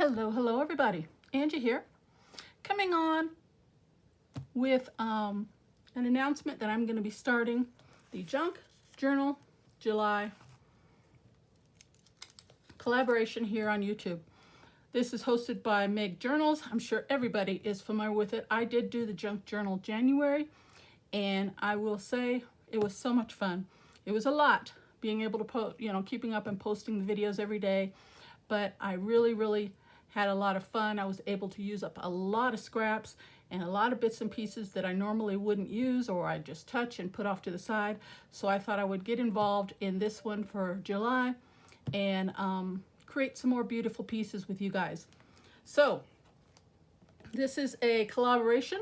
Hello everybody. Angie here, coming on with an announcement that I'm going to be starting the Junk Journal July collaboration here on YouTube. This is hosted by Meg Journals. I'm sure everybody is familiar with it. I did do the Junk Journal January, and I will say it was so much fun. It was a lot being able to post, keeping up and posting the videos every day, but I really had a lot of fun. I was able to use up a lot of scraps and a lot of bits and pieces that I normally wouldn't use, or I'd just touch and put off to the side. So I thought I would get involved in this one for July and create some more beautiful pieces with you guys. So this is a collaboration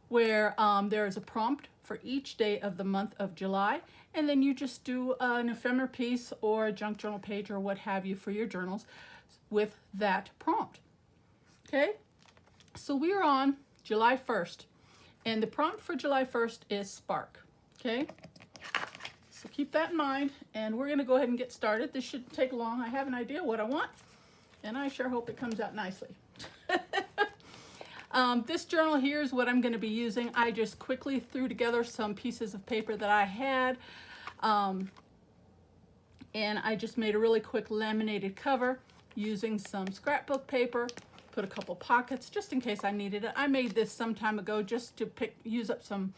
where there is a prompt for each day of the month of July, and then you just do an ephemera piece or a junk journal page or what have you for your journals with that prompt. Okay, so we are on July 1st, and the prompt for July 1st is spark. Okay, so keep that in mind, and we're going to go ahead and get started. This shouldn't take long. I have an idea what I want, and I sure hope it comes out nicely. This journal here is what I'm going to be using. I just quickly threw together some pieces of paper that I had, and I just made a really quick laminated cover using some scrapbook paper, put a couple pockets just in case I needed it. I made this some time ago just to use up some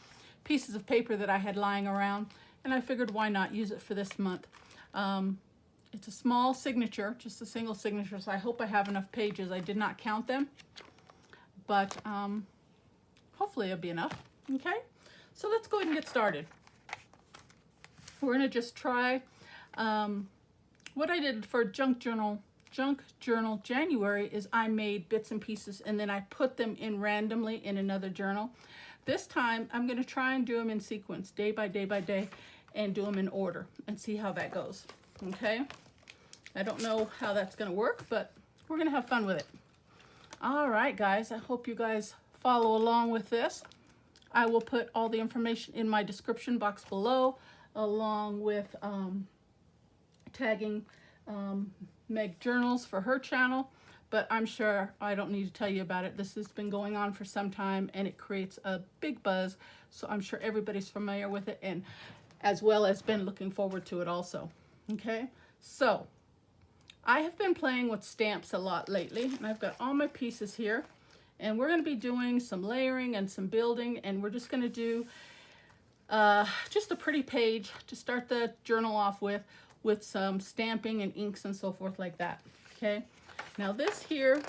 pieces of paper that I had lying around, and I figured why not use it for this month. It's a small signature, just a single signature, so I hope I have enough pages. I did not count them, but hopefully it'll be enough. Okay, so let's go ahead and get started. We're going to just try what I did for Junk Journal January is I made bits and pieces and then I put them in randomly in another journal. This time I'm going to try and do them in sequence, day by day, and do them in order and see how that goes. Okay, I don't know how that's going to work, but we're going to have fun with it. All right, guys, I hope you guys follow along with this. I will put all the information in my description box below, along with tagging Meg Journals for her channel, but I'm sure I don't need to tell you about it. This has been going on for some time and it creates a big buzz, so I'm sure everybody's familiar with it and as well as been looking forward to it also. Okay, so I have been playing with stamps a lot lately, and I've got all my pieces here, and we're going to be doing some layering and some building, and we're just going to do just a pretty page to start the journal off with some stamping and inks and so forth like that. Okay, now this here,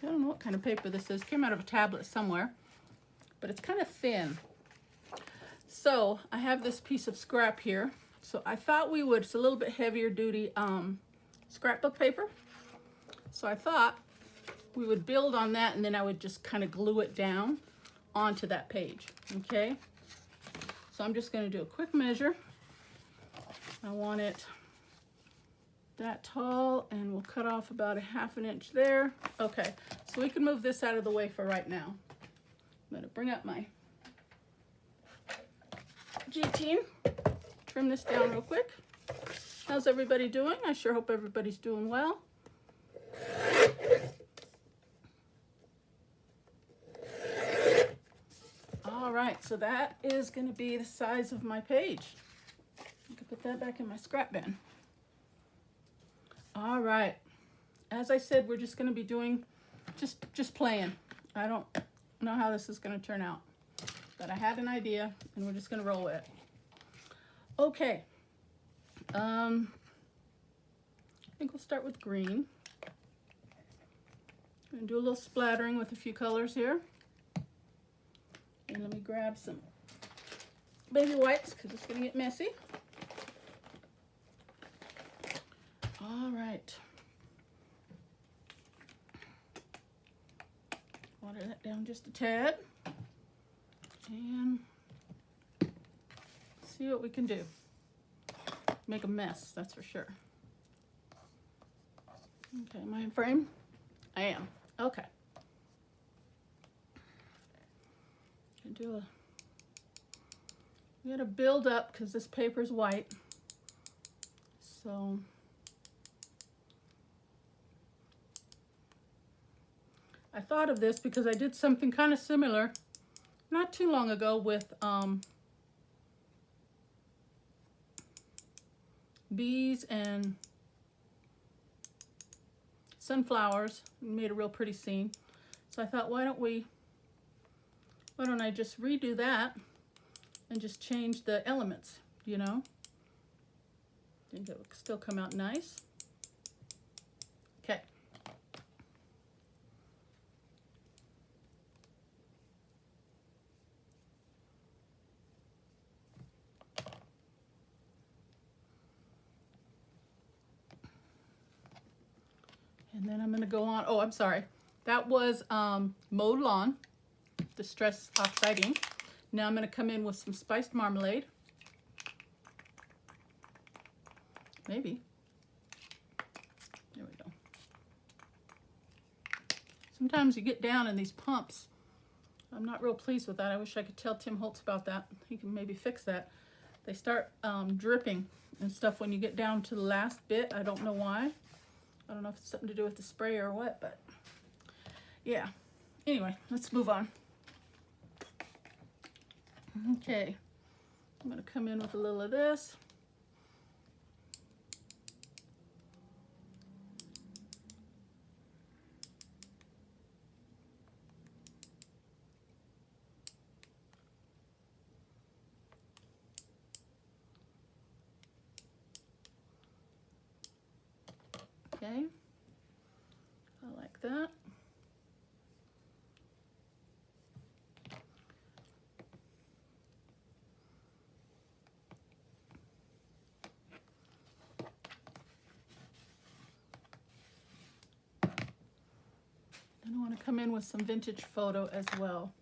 I don't know what kind of paper this is, came out of a tablet somewhere, but it's kind of thin. So I have this piece of scrap here, so I thought we would, it's a little bit heavier duty scrapbook paper, so I thought we would build on that and then I would just kind of glue it down onto that page. Okay, so I'm just going to do a quick measure. I want it that tall, and we'll cut off about 1/2 inch there. Okay, so we can move this out of the way for right now. I'm going to bring up my guillotine, trim this down real quick. How's everybody doing? I sure hope everybody's doing well. All right, so that is going to be the size of my page. I can put that back in my scrap bin. All right, as I said, we're just going to be doing just playing. I don't know how this is going to turn out, but I had an idea and we're just going to roll with it. Okay, I think we'll start with green. I'm going to do a little splattering with a few colors here. And let me grab some baby whites because it's going to get messy. All right. Water that down just a tad. And see what we can do. Make a mess, that's for sure. Okay, am I in frame? I am. Okay. We gotta build up because this paper's white. So I thought of this because I did something kind of similar not too long ago with bees and sunflowers. Made a real pretty scene. So I thought, why don't I just redo that and just change the elements, you know? Think it would still come out nice. Okay. And then I'm going to go on, oh, I'm sorry. That was Mowed Lawn, Distress Oxide ink. Now I'm going to come in with some spiced marmalade. Maybe. There we go. Sometimes you get down in these pumps. I'm not real pleased with that. I wish I could tell Tim Holtz about that. He can maybe fix that. They start dripping and stuff when you get down to the last bit. I don't know why. I don't know if it's something to do with the spray or what, but yeah. Anyway, let's move on. Okay, I'm going to come in with a little of this. Okay, I like that. Then I want to come in with some vintage photo as well.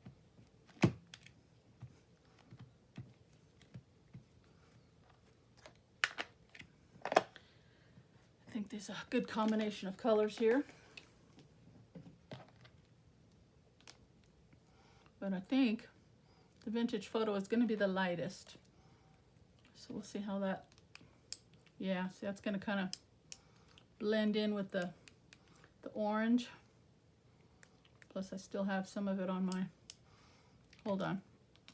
I think there's a good combination of colors here. But I think the vintage photo is going to be the lightest. So we'll see how that, yeah, see that's going to kind of blend in with the orange. Plus I still have some of it on my, hold on.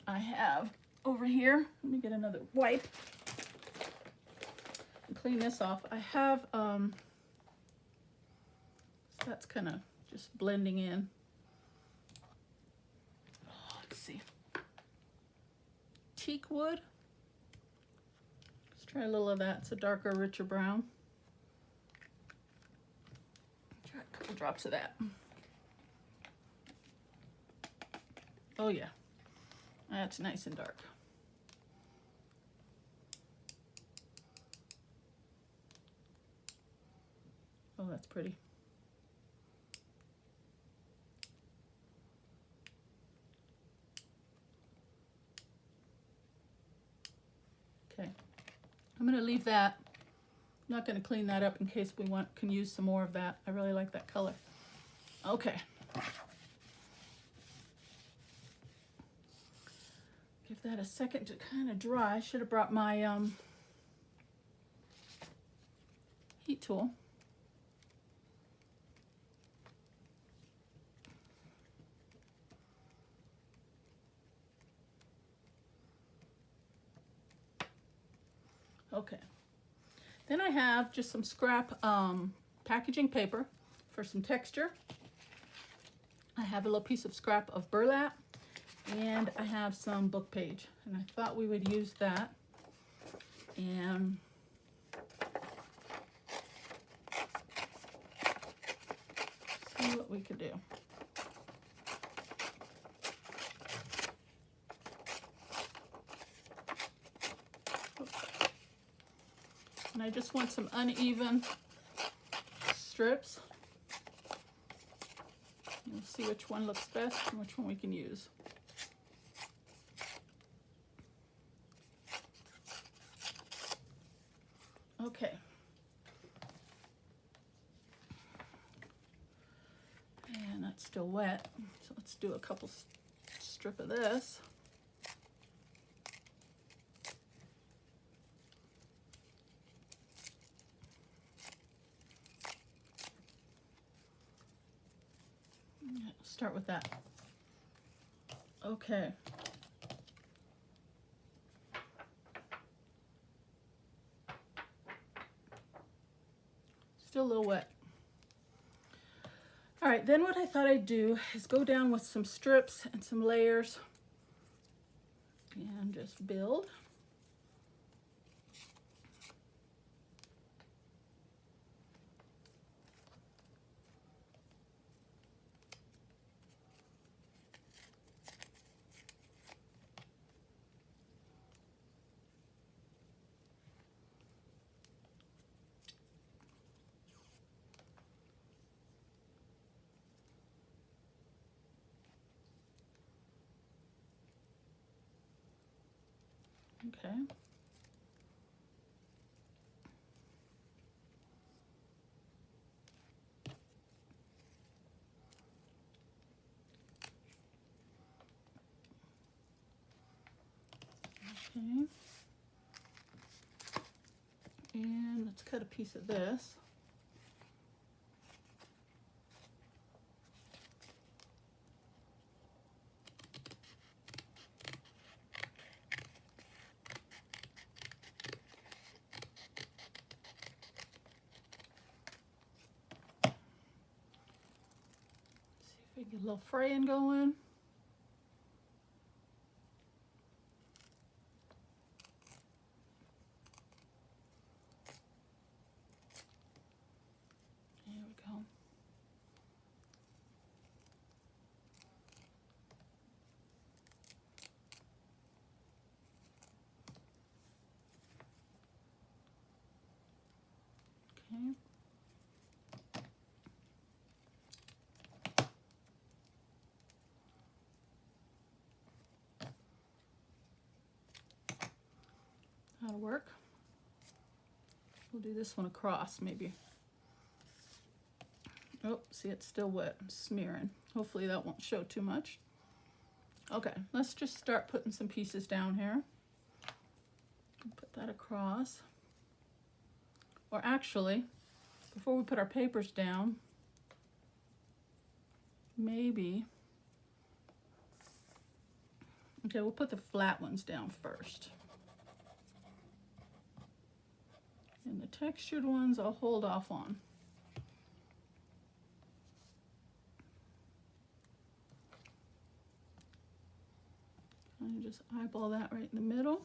I have over here, let me get another wipe and clean this off. I have, so that's kind of just blending in. Oh, let's see. Teak wood. Let's try a little of that. It's a darker, richer brown. Try a couple drops of that. Oh yeah, that's nice and dark. Oh, that's pretty. Okay, I'm gonna leave that. I'm not gonna clean that up in case we can use some more of that. I really like that color. Okay. Give that a second to kind of dry. I should have brought my heat tool. Okay. Then I have just some scrap packaging paper for some texture. I have a little piece of scrap of burlap. And I have some book page, and I thought we would use that and see what we could do. And I just want some uneven strips. We'll see which one looks best and which one we can use. Okay. And that's still wet, so let's do a couple strip of this. start with that. Okay. Still a little wet. All right, then what I thought I'd do is go down with some strips and some layers and just build. Okay. Okay. And let's cut a piece of this. See if we can get a little fraying going. There we go. Okay. That'll work. We'll do this one across maybe. Oh, see, it's still wet. I'm smearing. Hopefully that won't show too much. Okay, let's just start putting some pieces down here. Put that across. Or actually, before we put our papers down, maybe, okay, we'll put the flat ones down first. And the textured ones I'll hold off on. And just eyeball that right in the middle.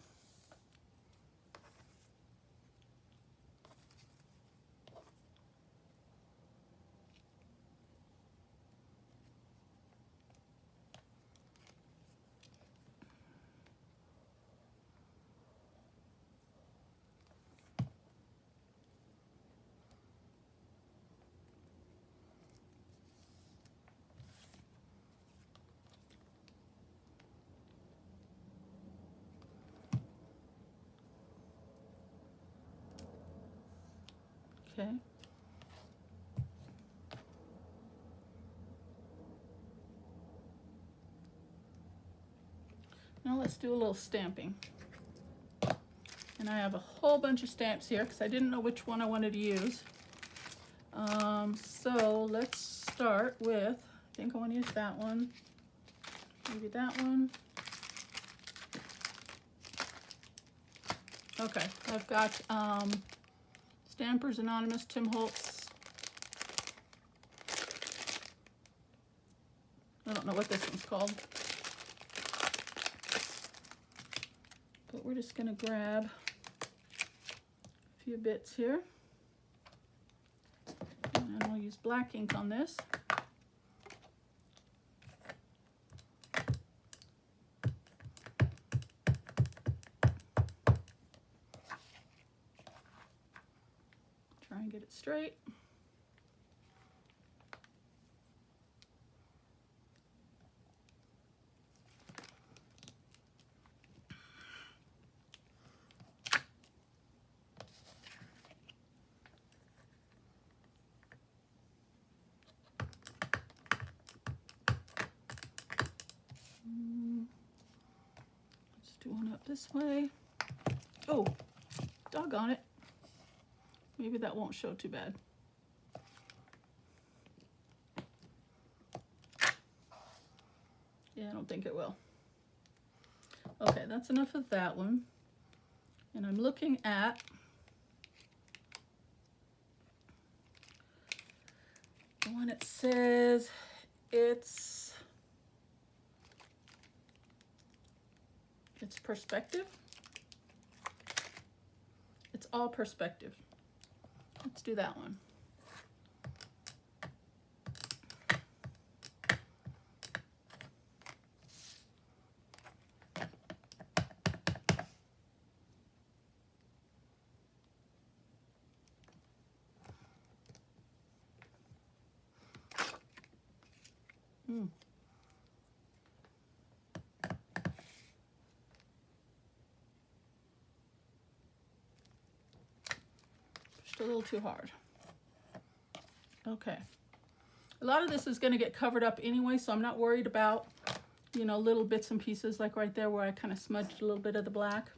Okay. Now let's do a little stamping. And I have a whole bunch of stamps here because I didn't know which one I wanted to use. So let's start with, I think I want to use that one, maybe that one. Okay, I've got Stampers Anonymous, Tim Holtz. I don't know what this one's called. But we're just gonna grab a few bits here. And we'll use black ink on this. Try and get it straight. Let's do one up this way. Oh, doggone it. Maybe that won't show too bad. Yeah, I don't think it will. Okay, that's enough of that one. And I'm looking at the one that says it's perspective. It's all perspective. Let's do that one. Just a little too hard. Okay. A lot of this is going to get covered up anyway, so I'm not worried about, you know, little bits and pieces like right there where I kind of smudged a little bit of the black.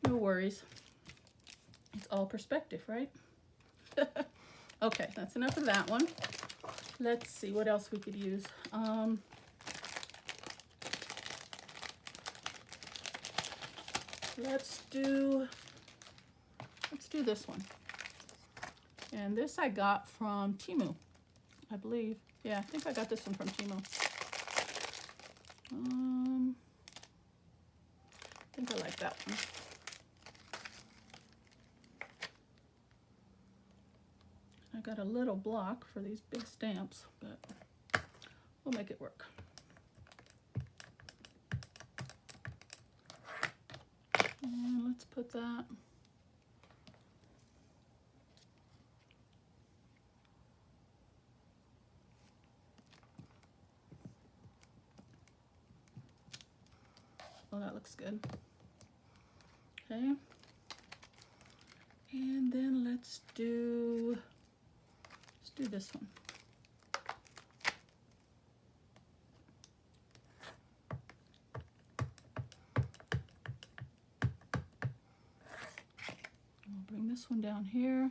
No worries. It's all perspective, right? Okay, that's enough of that one. Let's see what else we could use. Let's do this one. And this I got from Temu, I believe. Yeah, I think I got this one from Temu. I think I like that one. I got a little block for these big stamps, but we'll make it work. And let's put that. Oh, that looks good. Okay. And then let's do this one. I'll bring this one down here.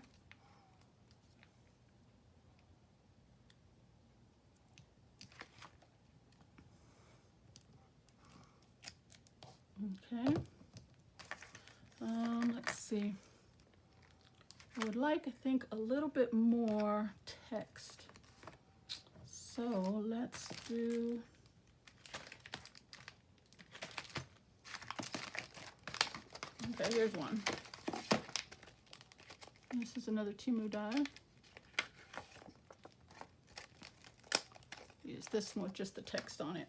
Okay. Let's see. I would like, I think, a little bit more text. So let's do. Okay, here's one. This is another Temu die. Use this one with just the text on it.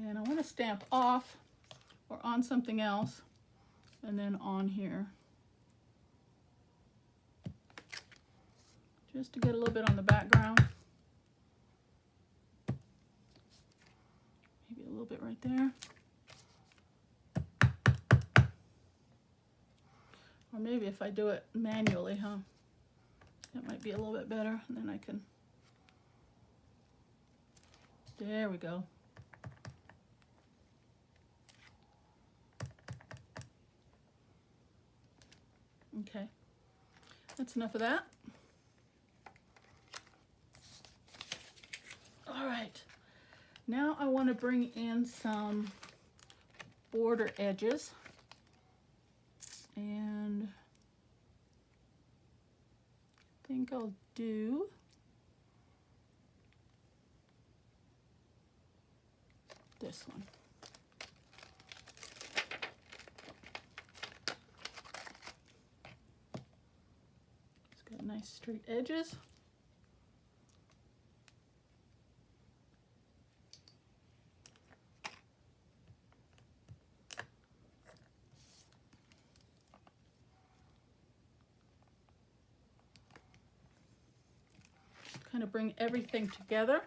And I want to stamp off or on something else and then on here. Just to get a little bit on the background. Maybe a little bit right there. Or maybe if I do it manually, huh? That might be a little bit better. And then I can, there we go. Okay, that's enough of that. All right, now I want to bring in some border edges, and I think I'll do this one. Nice straight edges. Just kind of bring everything together.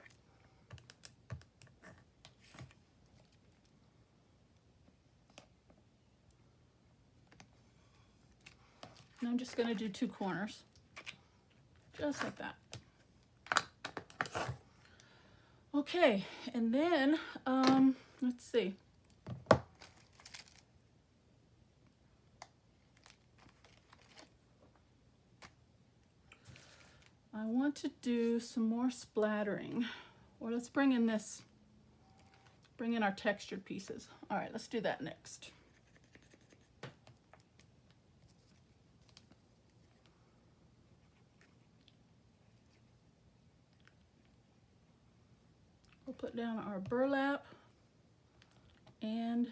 And I'm just going to do 2 corners. Just like that. Okay, and then let's see. want to do some more splattering. Or let's bring in our textured pieces. All right, let's do that next. We'll put down our burlap and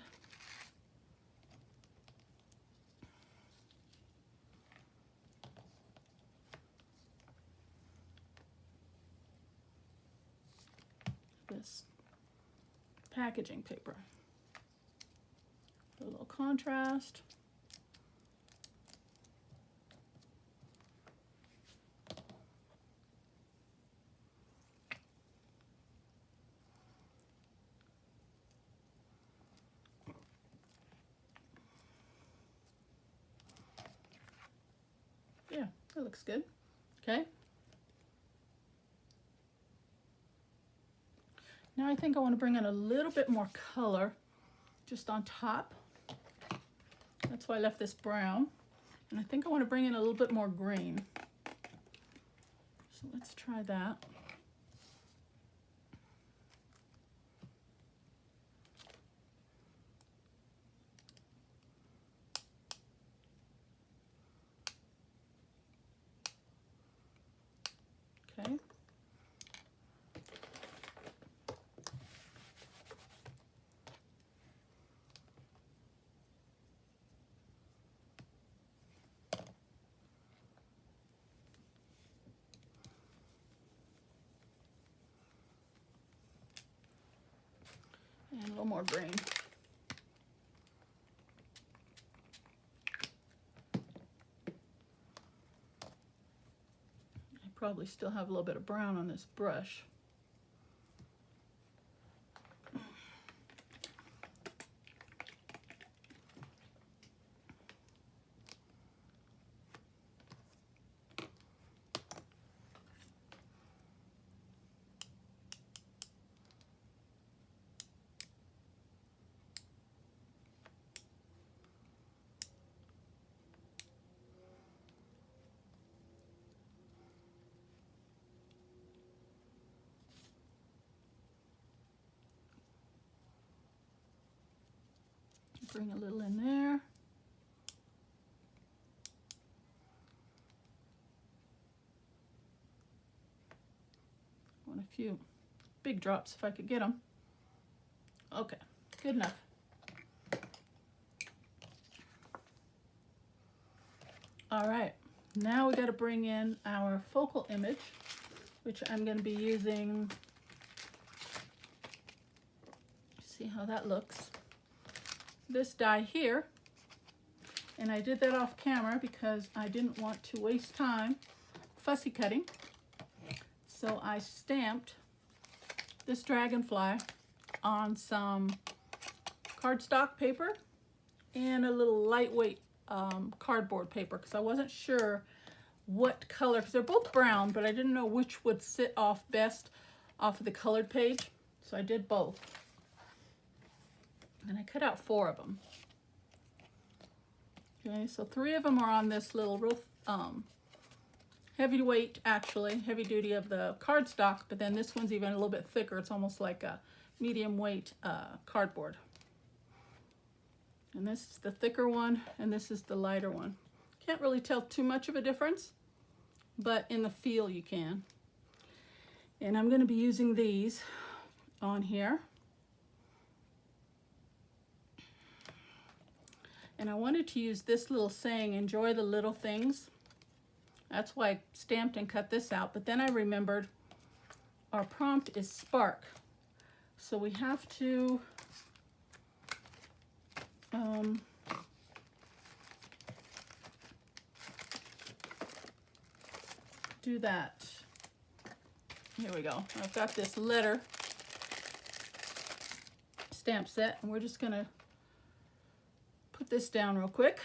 this packaging paper. A little contrast. Yeah, that looks good. Okay. Now I think I want to bring in a little bit more color just on top. That's why I left this brown. And I think I want to bring in a little bit more green. So let's try that. Okay. And a little more green. I probably still have a little bit of brown on this brush. Bring a little in there. I want a few big drops if I could get them. Okay, good enough. All right, now we got to bring in our focal image, which I'm going to be using. See how that looks. This die here, and I did that off camera because I didn't want to waste time fussy cutting. So I stamped this dragonfly on some cardstock paper and a little lightweight cardboard paper because I wasn't sure what color, because they're both brown, but I didn't know which would sit off best off of the colored page. So I did both. And I cut out 4 of them. Okay, so 3 of them are on this little real heavyweight, actually, heavy duty of the cardstock, but then this one's even a little bit thicker. It's almost like a medium weight cardboard. And this is the thicker one, and this is the lighter one. Can't really tell too much of a difference, but in the feel you can. And I'm going to be using these on here. And I wanted to use this little saying, enjoy the little things. That's why I stamped and cut this out. But then I remembered our prompt is spark. So we have to do that. Here we go. I've got this letter stamp set, and we're just going to put this down real quick.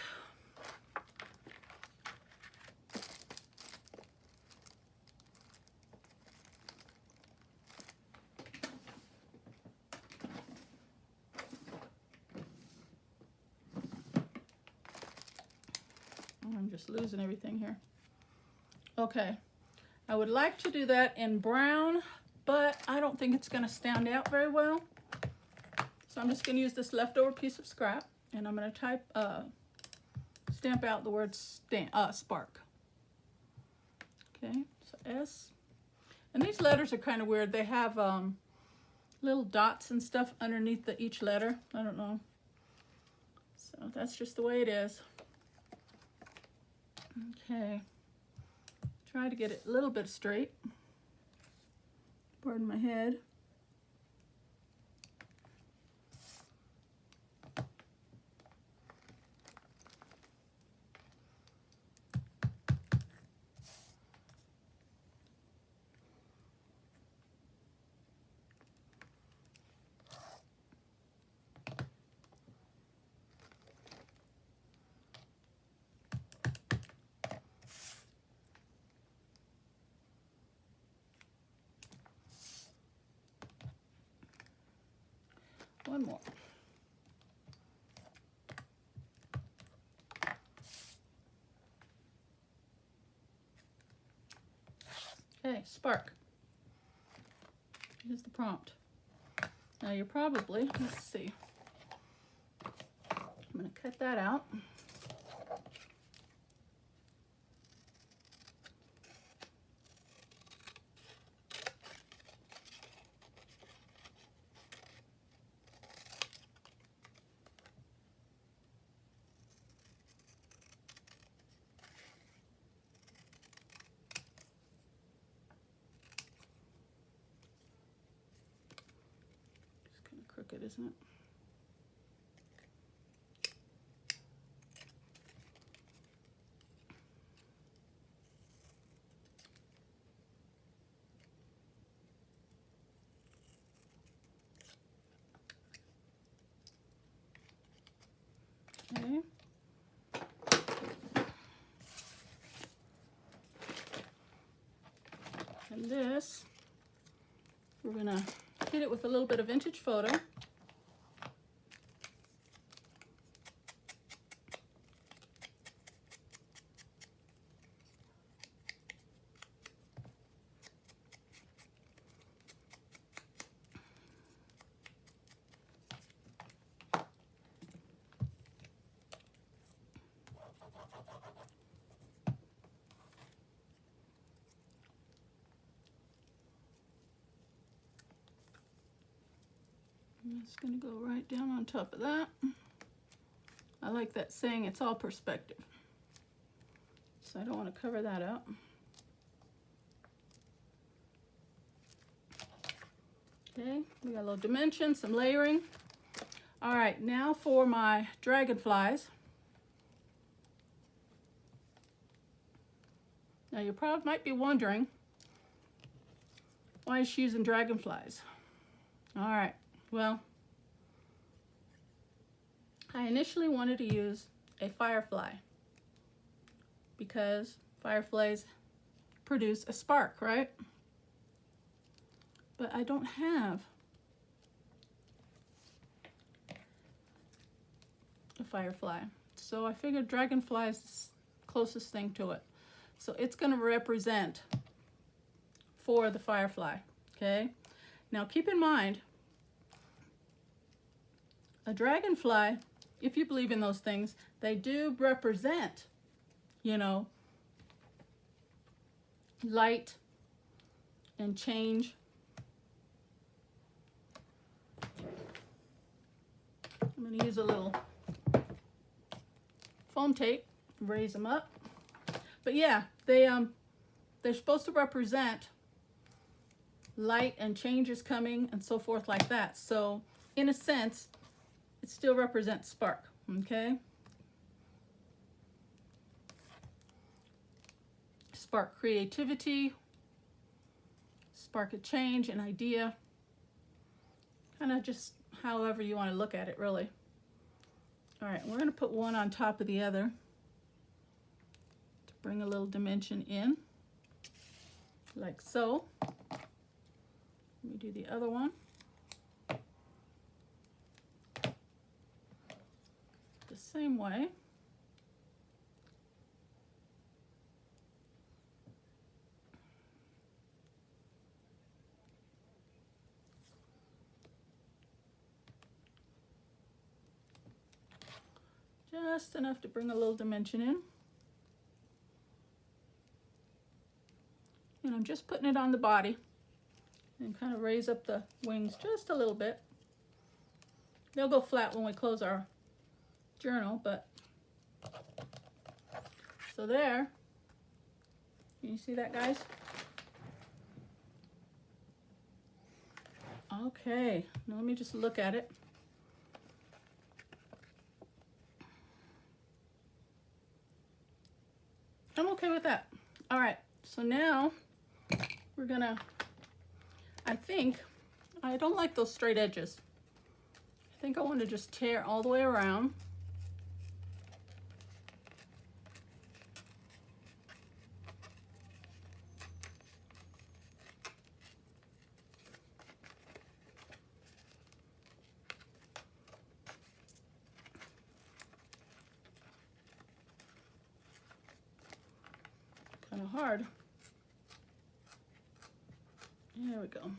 I'm just losing everything here. Okay, I would like to do that in brown, but I don't think it's going to stand out very well. So I'm just going to use this leftover piece of scrap, and I'm going to type, stamp out the word spark. Okay, so S. And these letters are kind of weird. They have little dots and stuff underneath each letter. I don't know. So that's just the way it is. Okay. Try to get it a little bit straight. Pardon my head. One more. Okay, spark. Here's the prompt. Now you're probably, let's see. I'm going to cut that out. Crooked, isn't it? Okay. And this, we're gonna hit it with a little bit of vintage photo. I'm just going to go right down on top of that. I like that saying, it's all perspective. So I don't want to cover that up. Okay, we got a little dimension, some layering. All right, now for my dragonflies. Now you probably might be wondering, why is she using dragonflies? All right. Well, I initially wanted to use a firefly because fireflies produce a spark, right? But I don't have a firefly. So I figured dragonfly is the closest thing to it. So it's going to represent for the firefly, okay? Now keep in mind, a dragonfly, if you believe in those things, they do represent, you know, light and change. I'm going to use a little foam tape, raise them up. But yeah, they're supposed to represent light and changes coming and so forth like that. So in a sense, it still represents spark, okay? Spark creativity, spark a change, an idea. Kind of just however you want to look at it, really. All right, we're going to put one on top of the other to bring a little dimension in, like so. Let me do the other one. The same way. just enough to bring a little dimension in. And I'm just putting it on the body and kind of raise up the wings just a little bit. They'll go flat when we close our journal, but so there. Can you see that, guys? Okay, now let me just look at it. I'm okay with that. All right, so now we're gonna, I don't like those straight edges. I think I want to just tear all the way around. Kind of hard. There we go.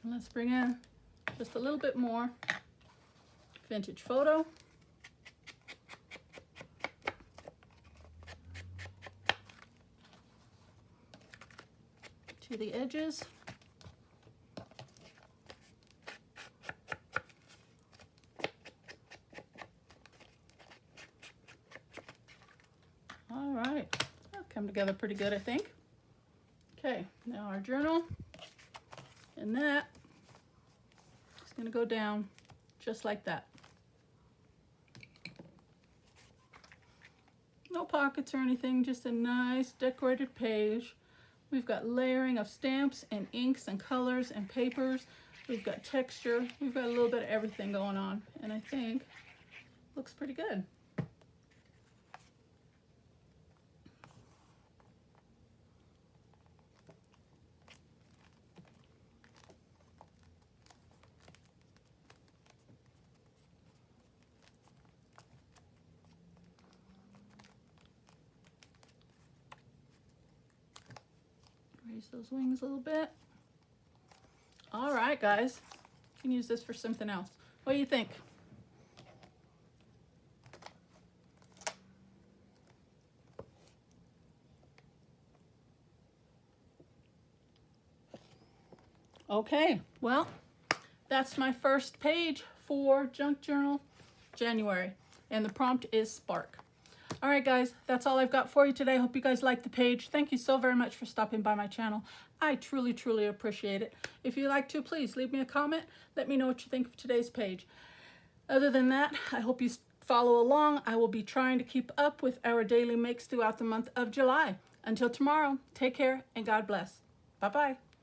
And let's bring in just a little bit more vintage photo. To the edges. All right, that'll come together pretty good, I think. Okay, now our journal, and that is going to go down just like that. No pockets or anything, just a nice decorated page. We've got layering of stamps and inks and colors and papers. We've got texture. We've got a little bit of everything going on, and I think it looks pretty good. Raise those wings a little bit. All right, guys. You can use this for something else. What do you think? Okay, well, that's my first page for Junk Journal January, and the prompt is Spark. All right, guys, that's all I've got for you today. Hope you guys liked the page. Thank you so very much for stopping by my channel. I truly, truly appreciate it. If you'd like to, please leave me a comment. Let me know what you think of today's page. Other than that, I hope you follow along. I will be trying to keep up with our daily makes throughout the month of July. Until tomorrow, take care and God bless. Bye-bye.